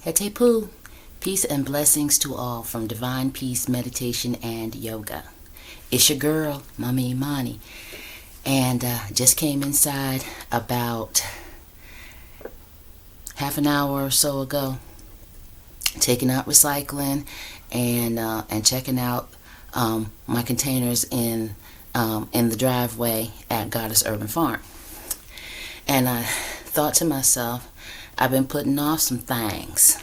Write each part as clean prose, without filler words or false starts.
Hete Poo. Peace and blessings to all from Divine Peace Meditation and Yoga. It's your girl, Mama Imani. And just came inside about half an hour or so ago, taking out recycling and checking out my containers in the driveway at Goddess Urban Farm. And I thought to myself, I've been putting off some things.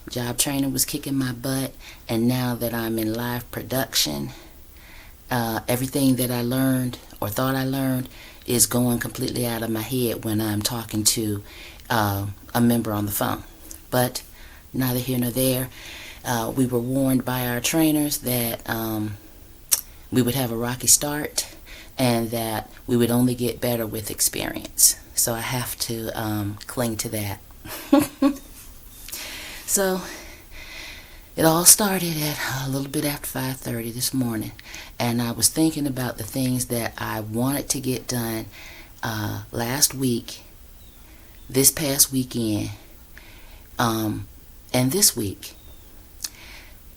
Job training was kicking my butt, and now that I'm in live production, everything that I learned or thought I learned is going completely out of my head when I'm talking to a member on the phone. But neither here nor there. We were warned by our trainers that we would have a rocky start and that we would only get better with experience. So I have to cling to that. So it all started at a little bit after 5:30 this morning, and I was thinking about the things that I wanted to get done last week, this past weekend, and this week.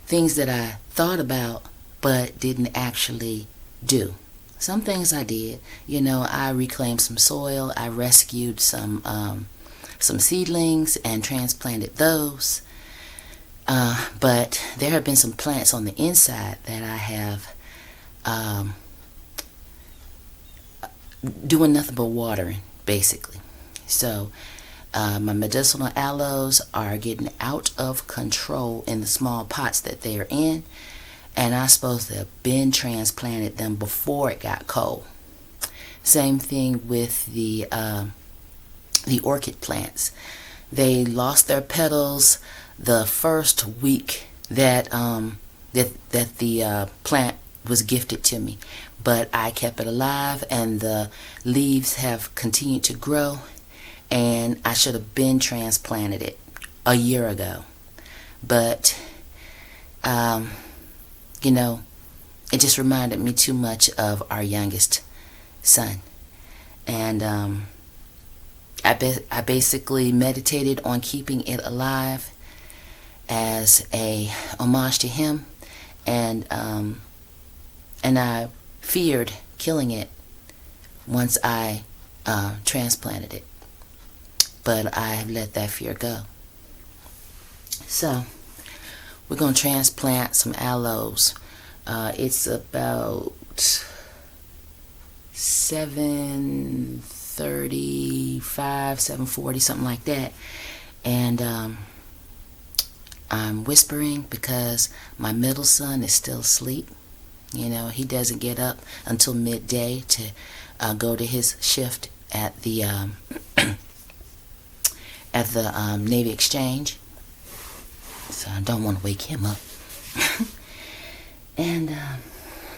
Things that I thought about but didn't actually do. Some things I did. I reclaimed some soil. I rescued some seedlings and transplanted those. But there have been some plants on the inside that I have doing nothing but watering, basically. So my medicinal aloes are getting out of control in the small pots that they are in. And I'm supposed to have been transplanted them before it got cold. Same thing with the orchid plants. They lost their petals the first week that the plant was gifted to me, but I kept it alive, and the leaves have continued to grow. And I should have been transplanted it a year ago, but it just reminded me too much of our youngest son. And I basically meditated on keeping it alive as a homage to him, and I feared killing it once I transplanted it, but I let that fear go. So we're going to transplant some aloes. It's about 7:35, 7:40, something like that. And I'm whispering because my middle son is still asleep. He doesn't get up until midday to go to his shift at the Navy Exchange. So I don't want to wake him up. And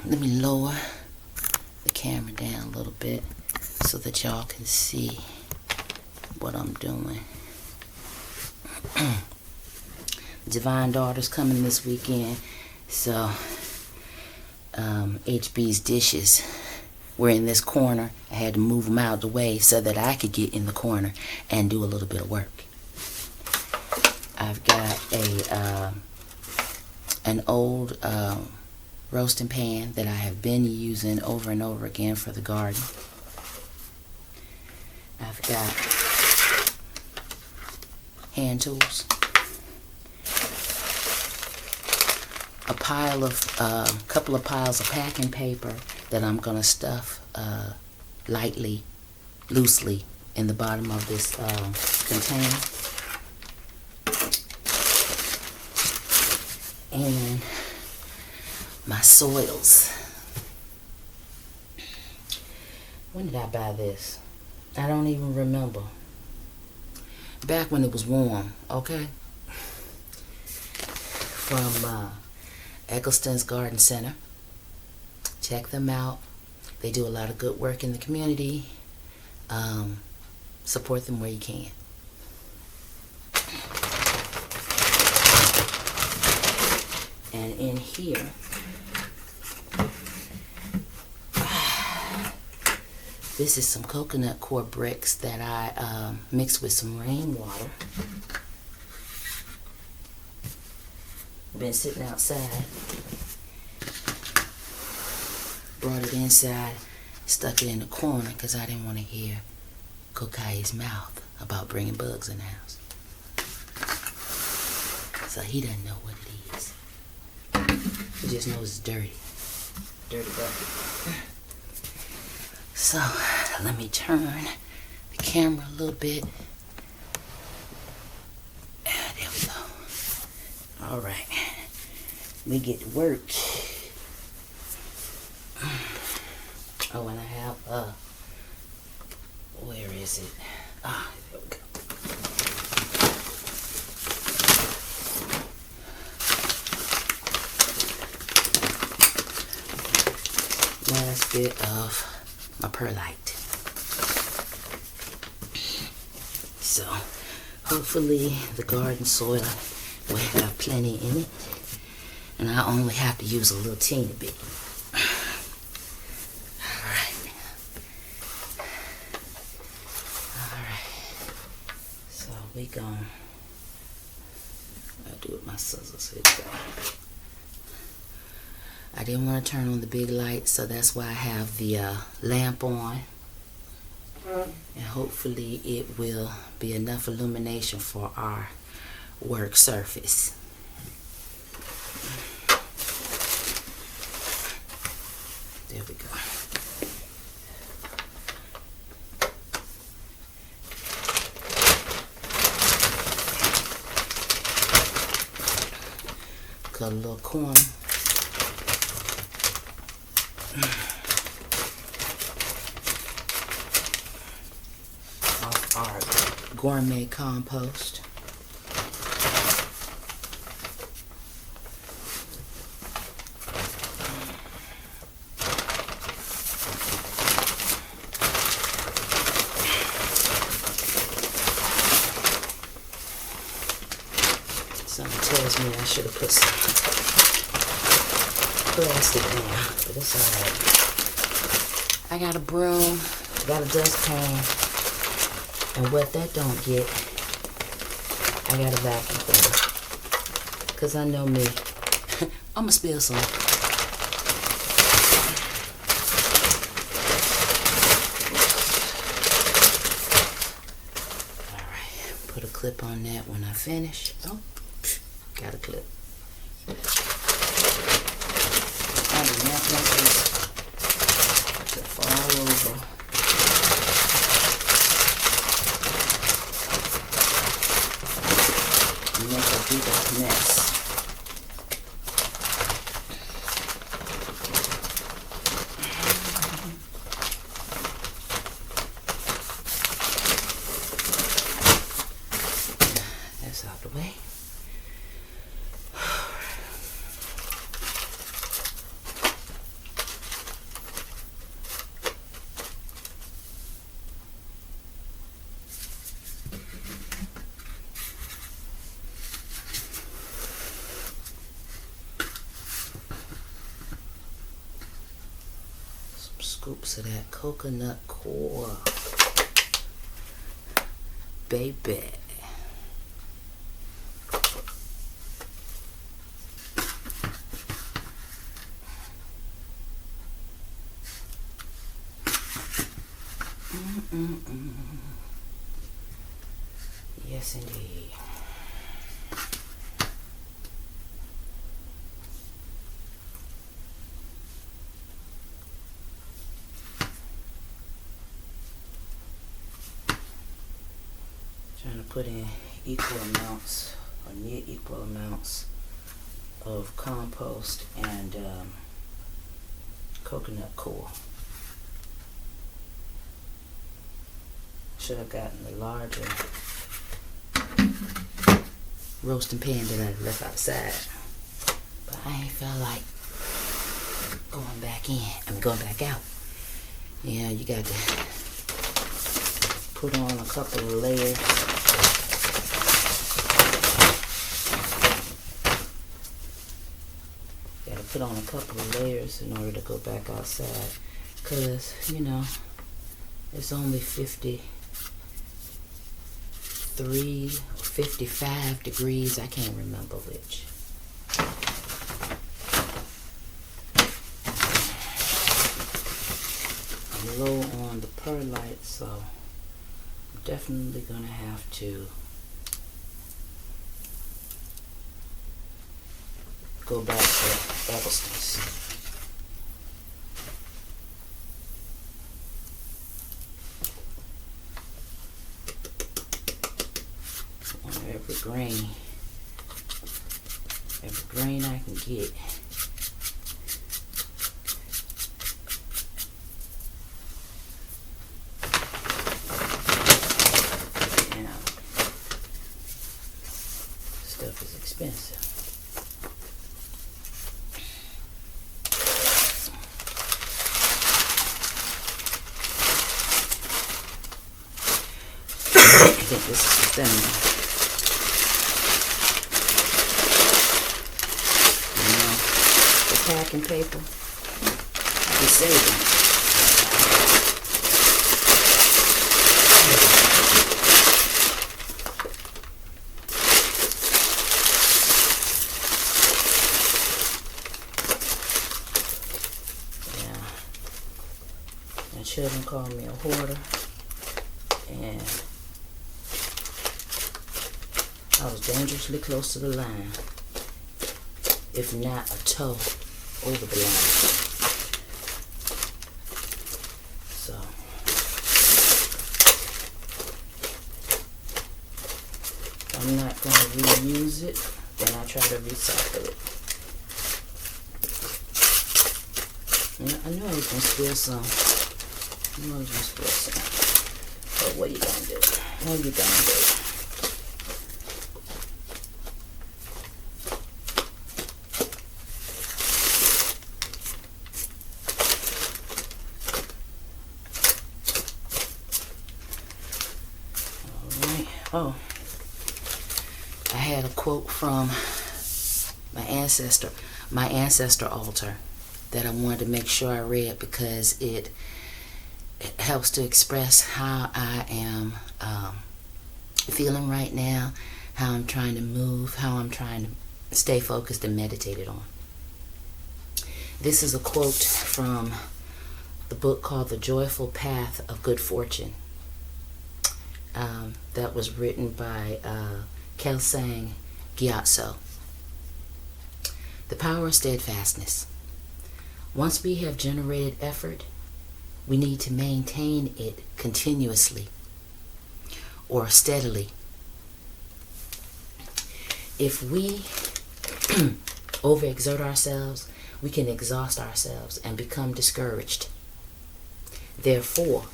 let me lower the camera down a little bit so that y'all can see what I'm doing. Divine Daughter's coming this weekend, so HB's dishes were in this corner. I had to move them out of the way so that I could get in the corner and do a little bit of work. I've got an old roasting pan that I have been using over and over again for the garden. I've got hand tools, a couple of piles of packing paper that I'm gonna stuff loosely in the bottom of this container. And my soils. When did I buy this? I don't even remember. Back when it was warm, okay? From Eggleston's Garden Center. Check them out. They do a lot of good work in the community. Support them where you can. And in here, This is some coconut core bricks that I mixed with some rainwater. Been sitting outside. Brought it inside, stuck it in the corner because I didn't want to hear Kokai's mouth about bringing bugs in the house. So he doesn't know what it is. He just knows it's dirty. Dirty bucket. So let me turn the camera a little bit. There we go. All right. We get to work. Oh, and I have, where is it? Ah, there we go. Last bit of my perlite. So, hopefully the garden soil will have plenty in it. And I only have to use a little teeny bit. We gonna do it with my scissors. Here we go. I didn't want to turn on the big light, so that's why I have the lamp on. And hopefully it will be enough illumination for our work surface. There we go. Cut a little corn. Off our gourmet compost. Something tells me I should have put some plastic down, but it's alright. I got a broom, got a dustpan, and what that don't get, I got a vacuum cleaner. Cause I know me, I'ma spill some. Alright, put a clip on that when I finish. Oh. Got a clip. I do not want this to fall over. And make a big mess. That's out the way. Scoops of that coconut core, baby. Yes, indeed. Trying to put in equal amounts or near equal amounts of compost and coconut core. Should have gotten the larger roasting pan that I left outside, but I ain't felt like going back in. I'm going back out. Yeah, you got to put on a couple of layers. Got to put on a couple of layers in order to go back outside, cause you know It's only 53 or 55 degrees. I can't remember which. I'm low on the perlite, so I'm definitely going to have to go back to Eggleston's. On every grain I can get. Now, stuff is expensive. I think this is the thing. You know, the packing paper, I be saving. Yeah. My children call me a hoarder, and I was dangerously close to the line, if not a toe over the line. So, if I'm not going to reuse it, then I try to recycle it. I knew I was going to spill some. But what are you going to do? What are you going to do? Oh, I had a quote from my ancestor altar that I wanted to make sure I read because it helps to express how I am feeling right now, how I'm trying to move, how I'm trying to stay focused and meditated on. This is a quote from the book called The Joyful Path of Good Fortune. That was written by Kelsang Gyatso. The power of steadfastness. Once we have generated effort, we need to maintain it continuously or steadily. If we overexert ourselves, we can exhaust ourselves and become discouraged. Therefore,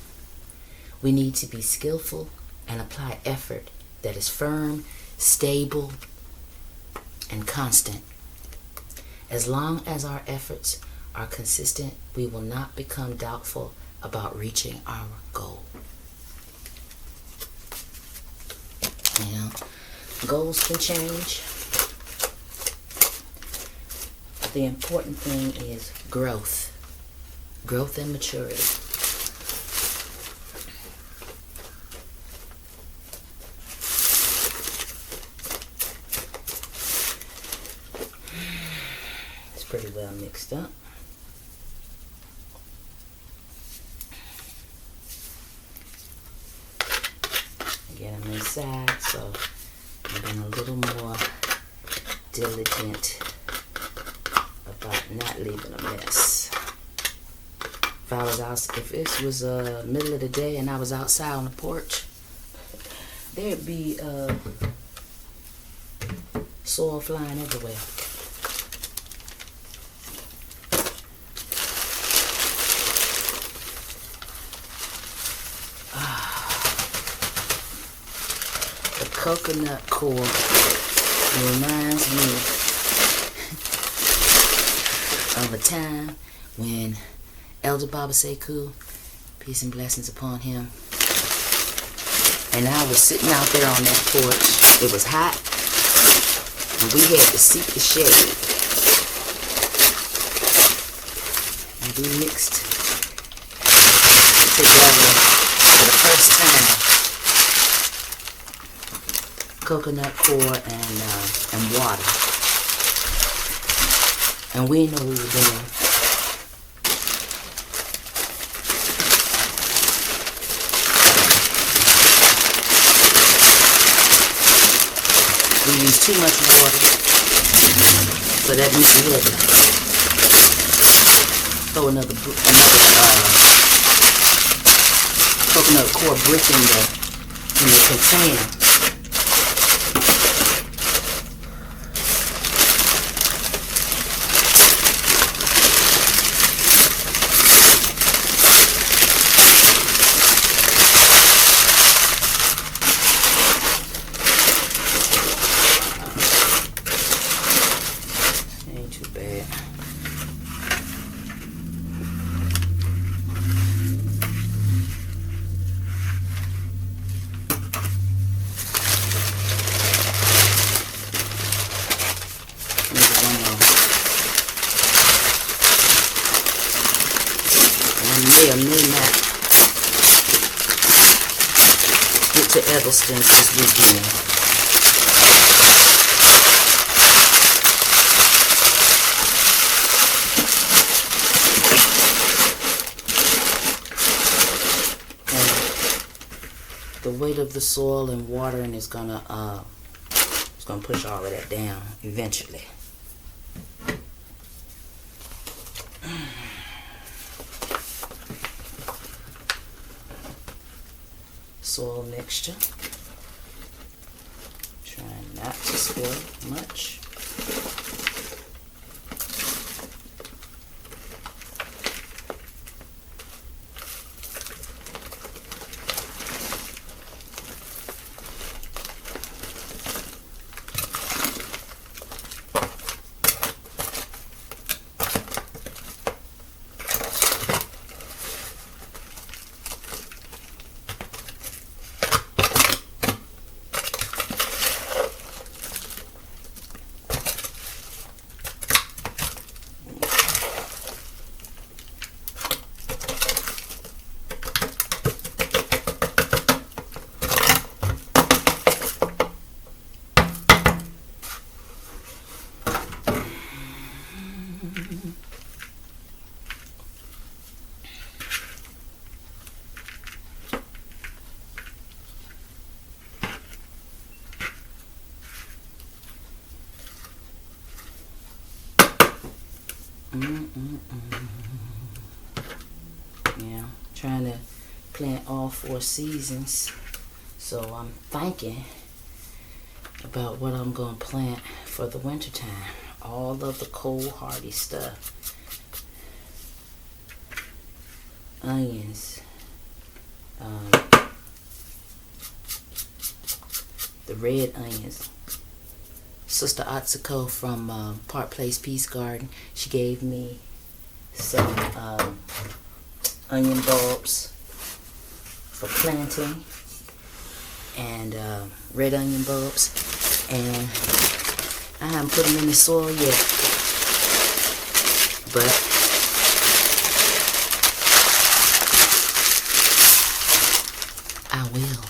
we need to be skillful and apply effort that is firm, stable, and constant. As long as our efforts are consistent, we will not become doubtful about reaching our goal. You know, goals can change. The important thing is growth and maturity. Pretty well mixed up. Again, I'm inside, so I'm being a little more diligent about not leaving a mess. If this was middle of the day and I was outside on the porch, there'd be soil flying everywhere. Coconut core reminds me of a time when Elder Baba Sekou, peace and blessings upon him, and I was sitting out there on that porch. It was hot, and we had to seek the shade. And we mixed together the first time, coconut core and water. And we didn't know what we were doing. We used too much water, so that means we had to throw another coconut core brick in the container. Ain't too bad. May or may not get to Evanston this weekend. And the weight of the soil and watering is gonna push all of that down eventually. Soil mixture. Trying not to spill much. Yeah, trying to plant all 4 seasons. So I'm thinking about what I'm going to plant for the winter time. All of the cold hardy stuff. Onions. The red onions. Sister Atsuko from Park Place Peace Garden, she gave me some onion bulbs for planting, and red onion bulbs, and I haven't put them in the soil yet, but I will.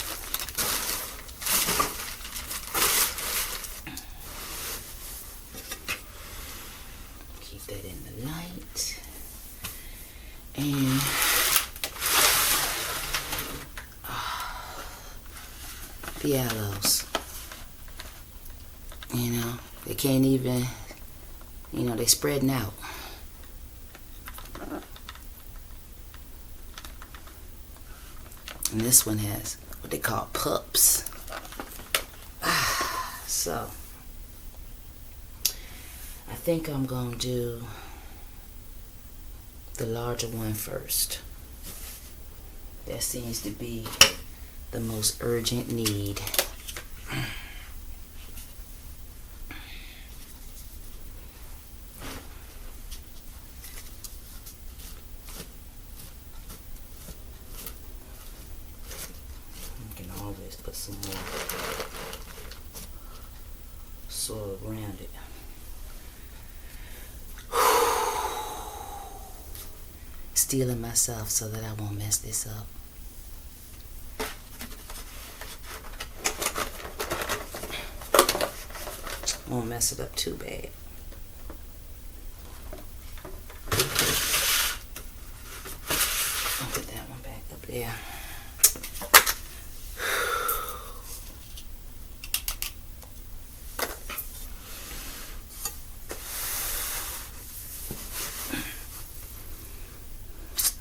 Keep that in the light. And the aloes, you know, they can't even, you know, they spreading out. And this one has what they call pups. So I think I'm gonna do the larger one first. That seems to be the most urgent need. You can always put some more soil around it. Steeling myself so that I won't mess this up. won't mess it up too bad. I'll put that one back up there.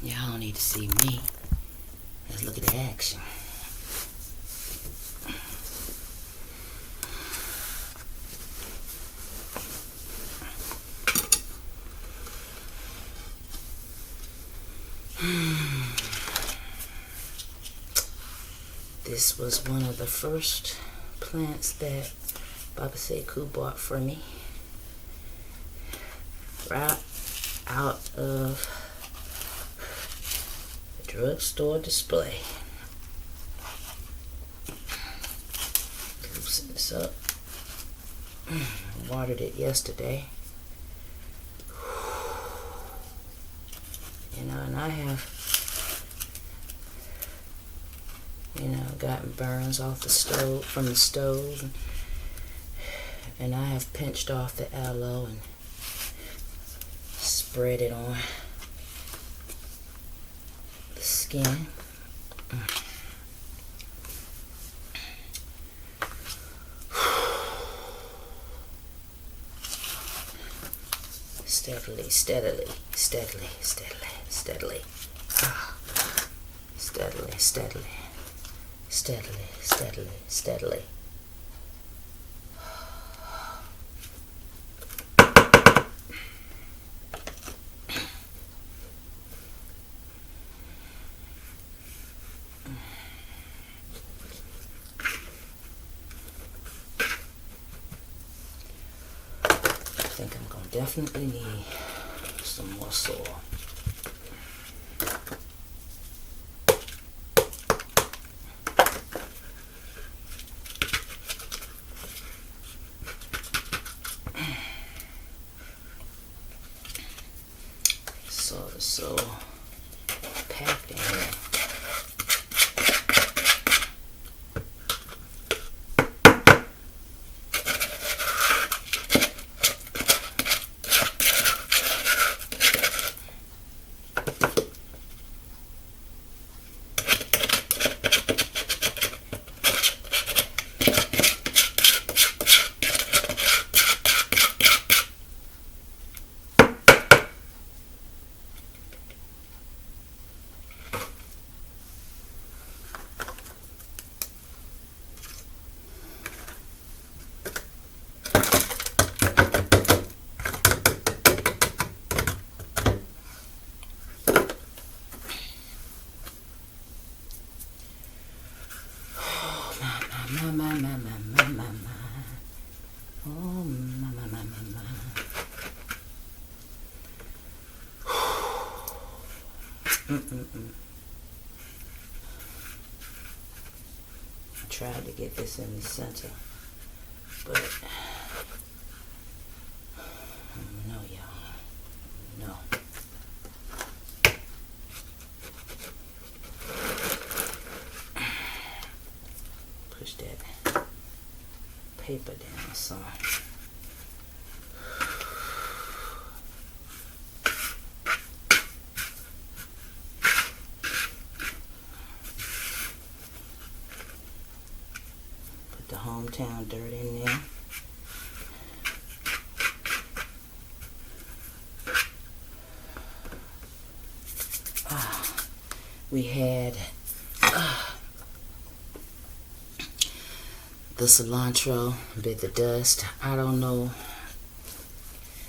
Y'all don't need to see me. Let's look at the action. This was one of the first plants that Baba Sekou bought for me. Right out of the drugstore display. Loosen this up. Watered it yesterday. You know, and I have, you know, gotten burns off the stove, from the stove, and I have pinched off the aloe and spread it on the skin. Steadily, steadily, steadily, steadily, steadily. Steadily, steadily, steadily, steadily, steadily. I think I'm gonna definitely need some more soil. Soil is so packed in here. I tried to get this in the center, but no, y'all, no. Push that paper down some. The hometown dirt in there. We had the cilantro bit the dust. I don't know.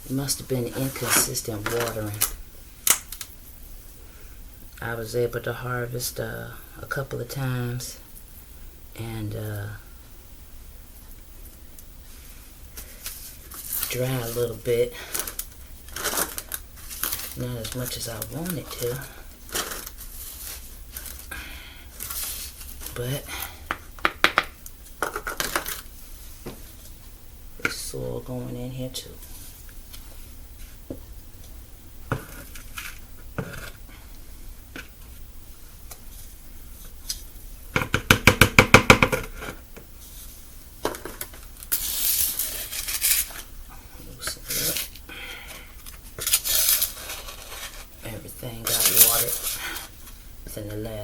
It must have been inconsistent watering. I was able to harvest a couple of times, and dry a little bit. Not as much as I wanted to, but there's soil going in here too.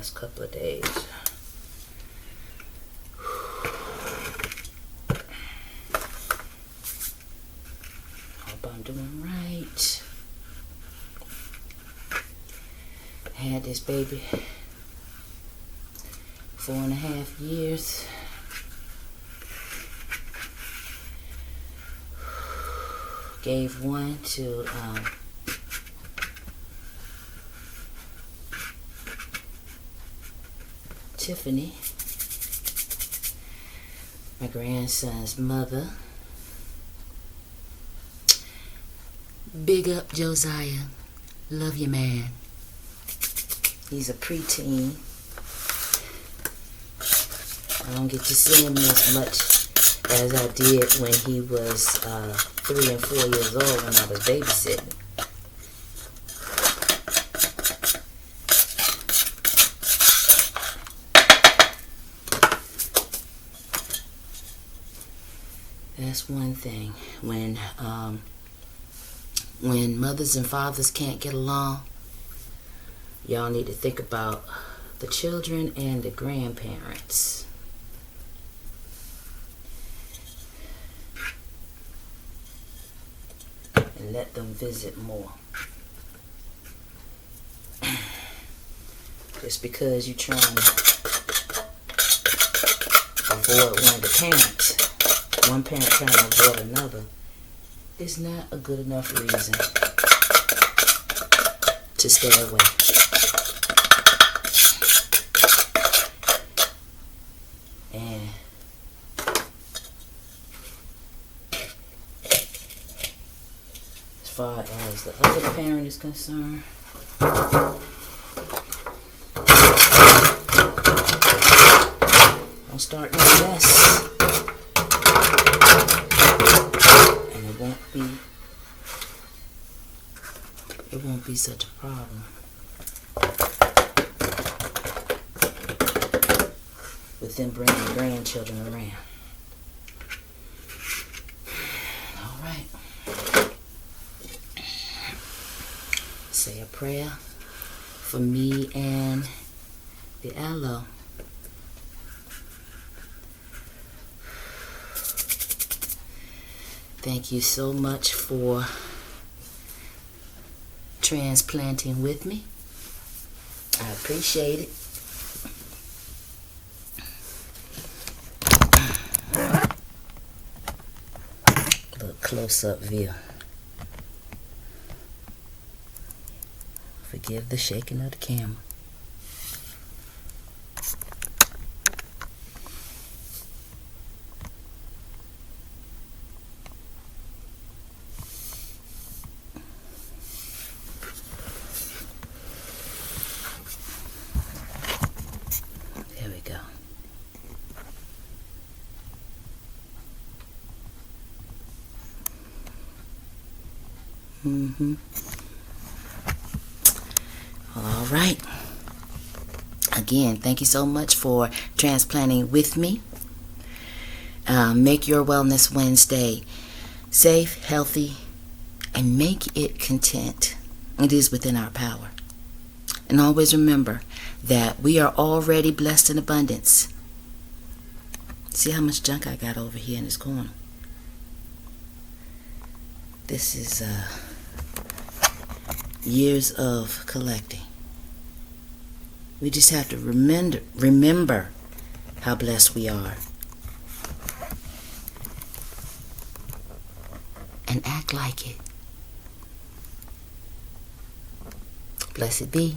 last couple of days. Hope I'm doing right. Had this baby 4.5 years. Gave one to Tiffany, my grandson's mother. Big up Josiah. Love you, man. He's a preteen. I don't get to see him as much as I did when he was 3 and 4 years old when I was babysitting. That's one thing. When mothers and fathers can't get along, y'all need to think about the children and the grandparents. And let them visit more. Just because you're trying to avoid one of the parents, one parent trying to avoid another, is not a good enough reason to stay away. And as far as the other parent is concerned, don't start no mess. And it won't be such a problem with them bringing grandchildren around. All right. Say a prayer for me and the aloe. Thank you so much for transplanting with me. I appreciate it. Look, close-up view. Forgive the shaking of the camera. There we go. All right. Again, thank you so much for transplanting with me. Make your Wellness Wednesday safe, healthy, and make it content. It is within our power. And always remember that we are already blessed in abundance. See how much junk I got over here in this corner? This is years of collecting. We just have to remember how blessed we are. And act like it. Blessed be.